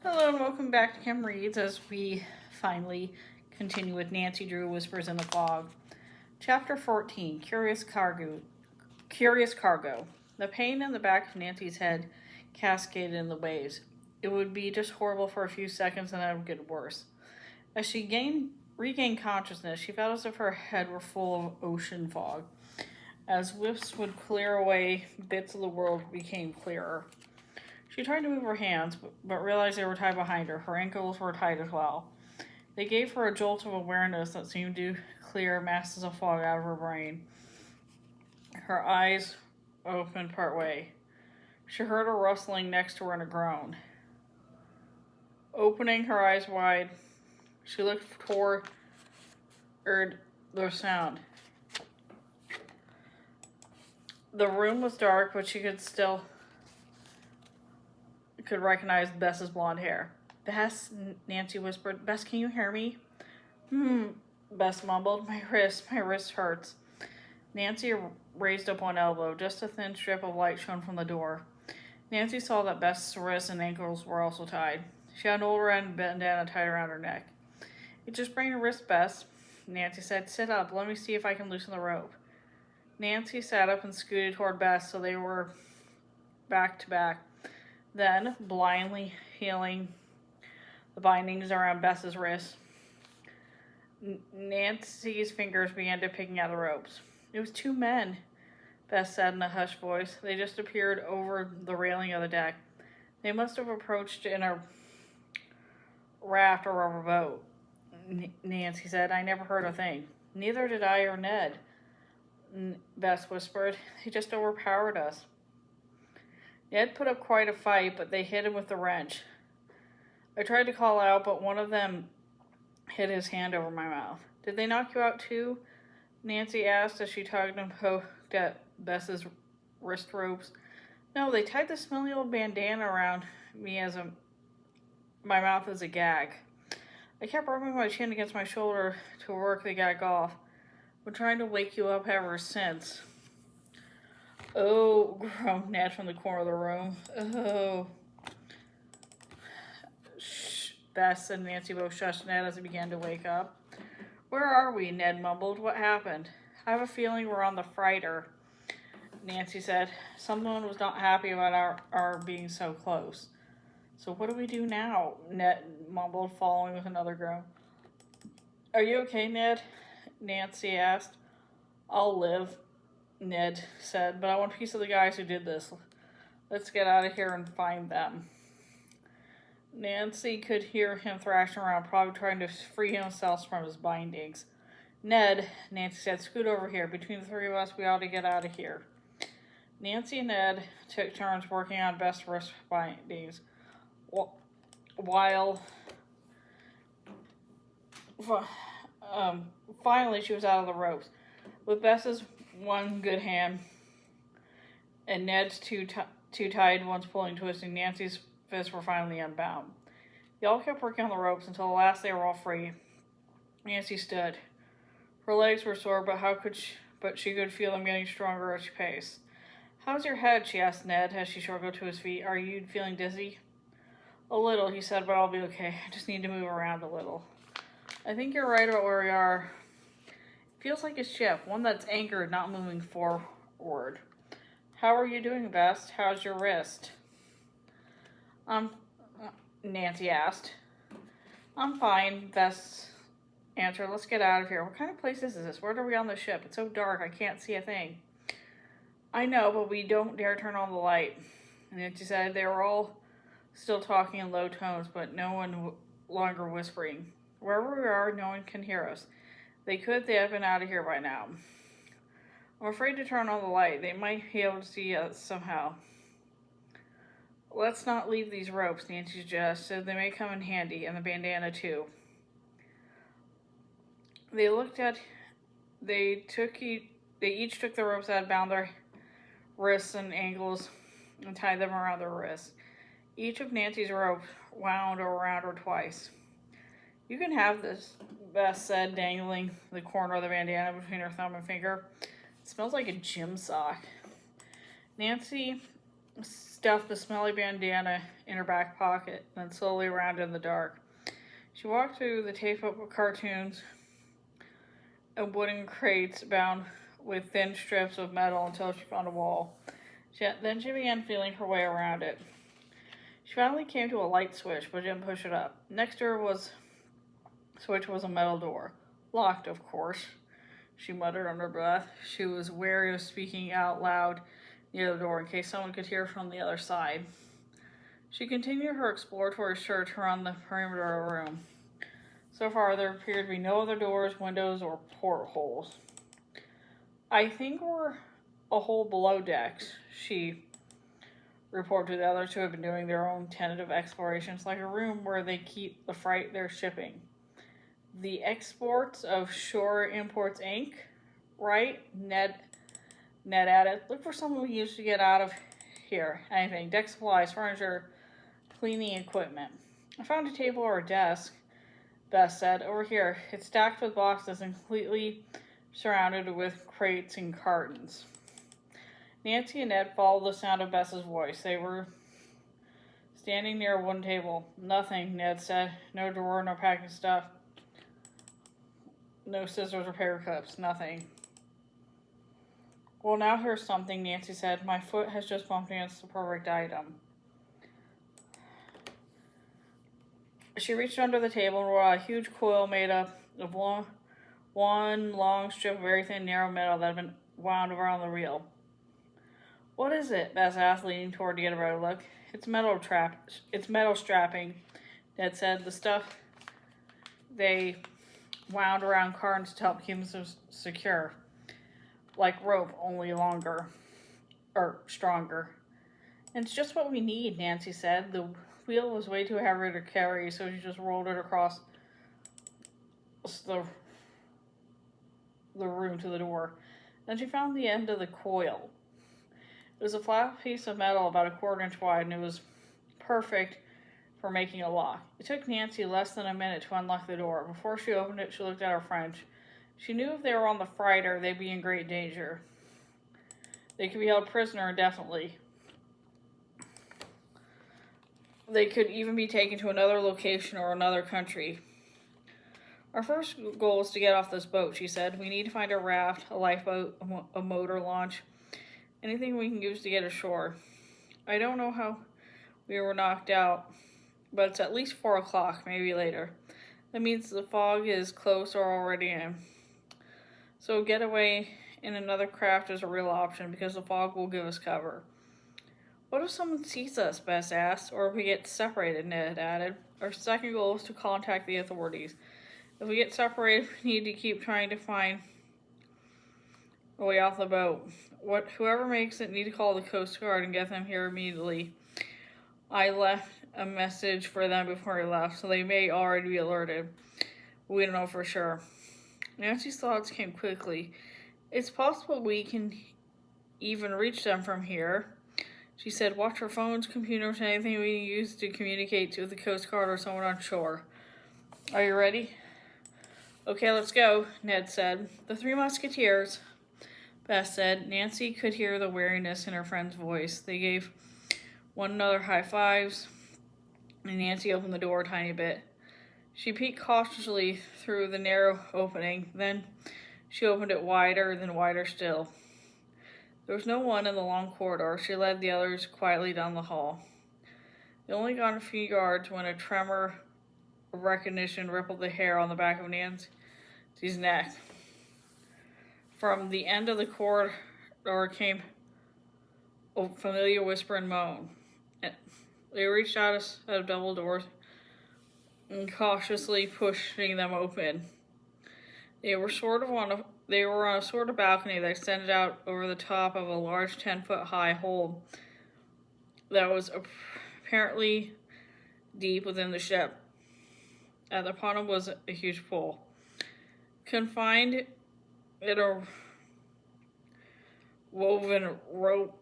Hello and welcome back to Kim Reads as we finally continue with Nancy Drew Whispers in the Fog. Chapter 14, Curious Cargo. Curious Cargo. The pain in the back of Nancy's head cascaded in the waves. It would be just horrible for a few seconds and then it would get worse. As she regained consciousness, she felt as if her head were full of ocean fog. As whiffs would clear away, bits of the world became clearer. She tried to move her hands, but realized they were tied behind her. Her ankles were tied as well. They gave her a jolt of awareness that seemed to clear masses of fog out of her brain. Her eyes opened partway. She heard a rustling next to her and a groan. Opening her eyes wide, she looked toward the sound. The room was dark, but she could recognize Bess's blonde hair. Bess, Nancy whispered. Bess, can you hear me? Bess mumbled. My wrist hurts. Nancy raised up one elbow. Just a thin strip of light shone from the door. Nancy saw that Bess's wrists and ankles were also tied. She had an old red bandana tied around her neck. You just bring your wrist, Bess, Nancy said. Sit up. Let me see if I can loosen the rope. Nancy sat up and scooted toward Bess so they were back to back. Then, blindly feeling the bindings around Bess's wrists, Nancy's fingers began to picking at the ropes. It was two men, Bess said in a hushed voice. They just appeared over the railing of the deck. They must have approached in a raft or rubber boat, Nancy said. I never heard a thing. Neither did I or Ned, Bess whispered. They just overpowered us. Ned put up quite a fight, but they hit him with the wrench. I tried to call out, but one of them hit his hand over my mouth. Did they knock you out too? Nancy asked as she tugged and poked at Bess's wrist ropes. No, they tied the smelly old bandana around me my mouth as a gag. I kept rubbing my chin against my shoulder to work the gag off. I've been trying to wake you up ever since. Oh, groaned Ned from the corner of the room. Oh. Shh, Bess and Nancy both shushed Ned as he began to wake up. Where are we? Ned mumbled. What happened? I have a feeling we're on the freighter, Nancy said. Someone was not happy about our being so close. So what do we do now? Ned mumbled, following with another groan. Are you okay, Ned? Nancy asked. I'll live, Ned said, but I want a piece of the guys who did this. Let's get out of here and find them. Nancy could hear him thrashing around, probably trying to free himself from his bindings. Ned, Nancy said, scoot over here. Between the three of us, we ought to get out of here. Nancy and Ned took turns working on Bess's wrist bindings, while finally she was out of the ropes. With Bess's one good hand and Ned's two tied ones pulling, twisting, Nancy's fists were finally unbound. They all kept working on the ropes until at last they were all free. Nancy stood. Her legs were sore, but she could feel them getting stronger at each pace. How's your head? She asked Ned as she struggled to his feet. Are you feeling dizzy? A little, he said, but I'll be okay. I just need to move around a little. I think you're right about where we are. It feels like a ship, one that's anchored, not moving forward. How are you doing, Bess? How's your wrist? Nancy asked. I'm fine, Bess answered. Let's get out of here. What kind of place is this? Where are we on the ship? It's so dark, I can't see a thing. I know, but we don't dare turn on the light. Nancy said. They were all still talking in low tones, but no one longer whispering. Wherever we are, no one can hear us. They had been out of here by now. I'm afraid to turn on the light. They might be able to see us somehow. Let's not leave these ropes, Nancy suggested. They may come in handy, and the bandana too. They each took the ropes that had bound their wrists and ankles and tied them around their wrists. Each of Nancy's ropes wound around her twice. You can have this, Bess said, dangling the corner of the bandana between her thumb and finger. It smells like a gym sock. Nancy stuffed the smelly bandana in her back pocket, then slowly around in the dark. She walked through the tape-up cartoons and wooden crates bound with thin strips of metal until she found a wall. Then she began feeling her way around it. She finally came to a light switch, but didn't push it up. Next to her switch was a metal door. Locked, of course, she muttered under breath. She was wary of speaking out loud near the door in case someone could hear from the other side. She continued her exploratory search around the perimeter of the room. So far, there appeared to be no other doors, windows, or portholes. I think we're a hole below decks, she reported to the others who had been doing their own tentative explorations, like a room where they keep the freight they're shipping. The exports of Shore Imports Inc., right? Ned added. Look for something we used to get out of here. Anything. Deck supplies, furniture, cleaning equipment. I found a table or a desk, Beth said. Over here. It's stacked with boxes and completely surrounded with crates and cartons. Nancy and Ned followed the sound of Bess's voice. They were standing near a wooden table. Nothing, Ned said. No drawer, no packing stuff. No scissors or paper clips. Nothing. Well, now here's something, Nancy said. My foot has just bumped against the perfect item. She reached under the table and rolled out a huge coil made up of one long strip of very thin, narrow metal that had been wound around the reel. What is it? Bess asked, leaning toward to get a better look. It's metal strapping, Ned said. The stuff they wound around cartons to help keep them secure. Like rope, only longer. Or stronger. And it's just what we need, Nancy said. The wheel was way too heavy to carry, so she just rolled it across the room to the door. Then she found the end of the coil. It was a flat piece of metal about a quarter-inch wide, and it was perfect for making a lock. It took Nancy less than a minute to unlock the door. Before she opened it, she looked at her friend. She knew if they were on the freighter, they'd be in great danger. They could be held prisoner indefinitely. They could even be taken to another location or another country. Our first goal is to get off this boat, she said. We need to find a raft, a lifeboat, a motor launch, anything we can use to get ashore. I don't know how we were knocked out, but it's at least 4 o'clock, maybe later. That means the fog is close or already in. So getaway in another craft is a real option because the fog will give us cover. What if someone sees us, Bess asked, or if we get separated, Ned added. Our second goal is to contact the authorities. If we get separated, we need to keep trying to find a way off the boat. Whoever makes it need to call the Coast Guard and get them here immediately. I left a message for them before I left, so they may already be alerted. We don't know for sure. Nancy's thoughts came quickly. It's possible we can even reach them from here. She said, watch our phones, computers, anything we can use to communicate to the Coast Guard or someone on shore. Are you ready? Okay, let's go, Ned said. The Three Musketeers, Beth said. Nancy could hear the weariness in her friend's voice. They gave one another high fives, and Nancy opened the door a tiny bit. She peeked cautiously through the narrow opening. Then she opened it wider, then wider still. There was no one in the long corridor. She led the others quietly down the hall. They only got a few yards when a tremor of recognition rippled the hair on the back of Nancy's neck. From the end of the corridor came a familiar whisper and moan. They reached out of double doors and cautiously pushing them open. They were on a sort of balcony that extended out over the top of a large 10-foot-high hole that was apparently deep within the ship. At the bottom was a huge pool. Confined in a woven rope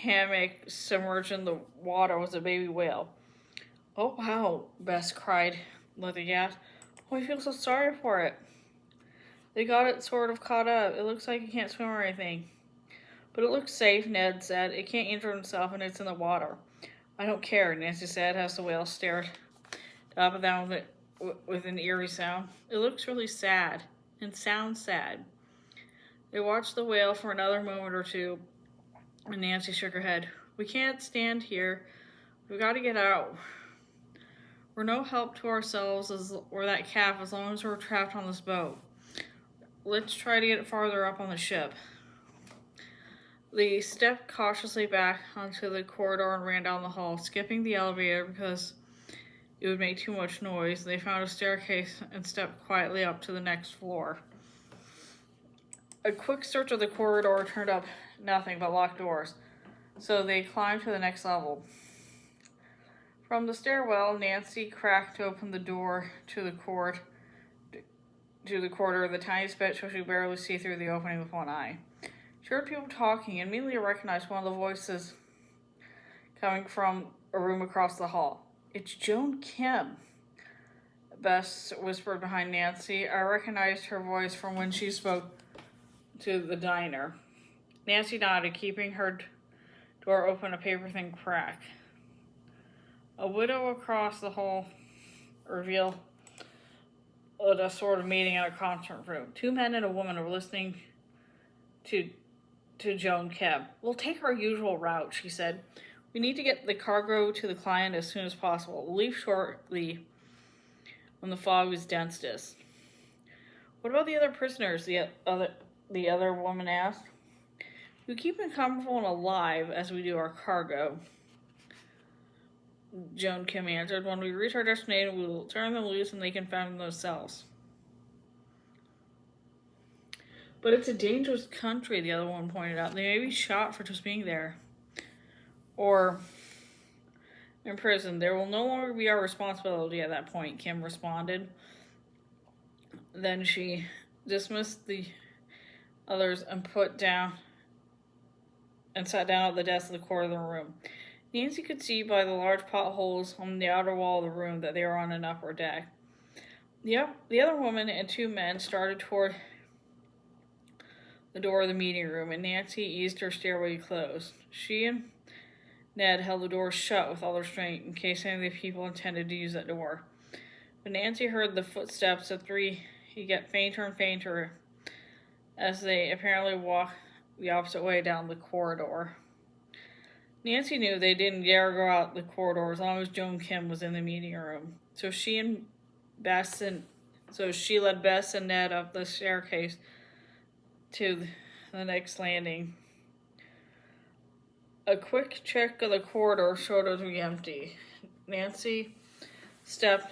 hammock submerged in the water was a baby whale. Oh, wow, Bess cried, looking at. Oh, I feel so sorry for it. They got it sort of caught up. It looks like it can't swim or anything. But it looks safe, Ned said. It can't injure itself and it's in the water. I don't care, Nancy said as the whale stared up and down with an eerie sound. It looks really sad and sounds sad. They watched the whale for another moment or two, and Nancy shook her head. We can't stand here. We've got to get out. We're no help to ourselves or that calf as long as we're trapped on this boat. Let's try to get farther up on the ship. They stepped cautiously back onto the corridor and ran down the hall, skipping the elevator because it would make too much noise. They found a staircase and stepped quietly up to the next floor. A quick search of the corridor turned up nothing but locked doors, so they climbed to the next level. From the stairwell, Nancy cracked open the door to the corridor the tiniest bit so she could barely see through the opening with one eye. She heard people talking and immediately recognized one of the voices coming from a room across the hall. It's Joan Kim, Bess whispered behind Nancy. I recognized her voice from when she spoke to the diner. Nancy nodded, keeping her door open a paper-thin crack. A widow across the hall revealed a sort of meeting in a conference room. 2 men and a woman were listening to Joan Kim. We'll take our usual route, she said. We need to get the cargo to the client as soon as possible. We'll leave shortly when the fog is densest. What about the other prisoners? The other woman asked. We keep them comfortable and alive as we do our cargo, Joan Kim answered. When we reach our destination, we will turn them loose and they can fend themselves. But it's a dangerous country, the other one pointed out. They may be shot for just being there. Or in prison. There will no longer be our responsibility at that point, Kim responded. Then she dismissed the others and sat down at the desk in the corner of the room. Nancy could see by the large potholes on the outer wall of the room that they were on an upper deck. The other woman and 2 men started toward the door of the meeting room, and Nancy eased her stairway closed. She and Ned held the door shut with all their strength in case any of the people intended to use that door. But Nancy heard the footsteps of 3 get fainter and fainter as they apparently walked the opposite way down the corridor. Nancy knew they didn't dare go out the corridor as long as Joan Kim was in the meeting room. So she led Bess and Ned up the staircase to the next landing. A quick check of the corridor showed it to be empty. Nancy stepped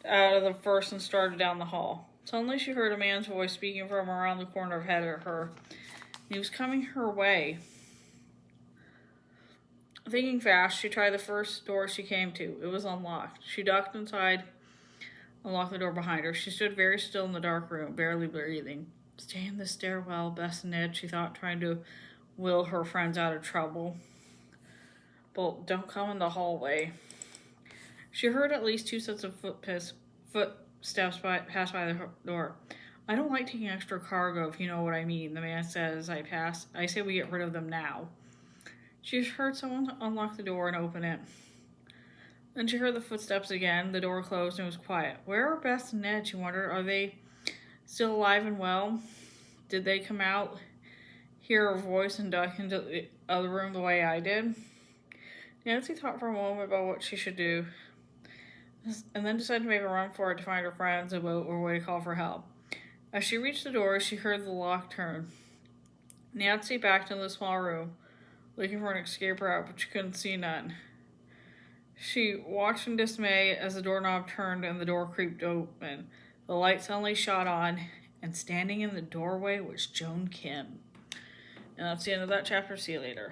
out of the first and started down the hall. Suddenly she heard a man's voice speaking from around the corner ahead of her. He was coming her way. Thinking fast, she tried the first door she came to. It was unlocked. She ducked inside and locked the door behind her. She stood very still in the dark room, barely breathing. Stay in the stairwell, Bess and Ned, she thought, trying to will her friends out of trouble. But don't come in the hallway. She heard at least 2 sets of footsteps pass by the door. I don't like taking extra cargo, if you know what I mean, the man said as I passed. I say we get rid of them now. She heard someone unlock the door and open it. Then she heard the footsteps again. The door closed and it was quiet. Where are Bess and Ned, she wondered. Are they still alive and well? Did they come out, hear her voice, and duck into the other room the way I did? Nancy thought for a moment about what she should do, and then decided to make a run for it to find her friends, a boat, or a way to call for help. As she reached the door, she heard the lock turn. Nancy backed into the small room, looking for an escape route, but she couldn't see none. She watched in dismay as the doorknob turned and the door creaked open. The light suddenly shot on, and standing in the doorway was Joan Kim. And that's the end of that chapter. See you later.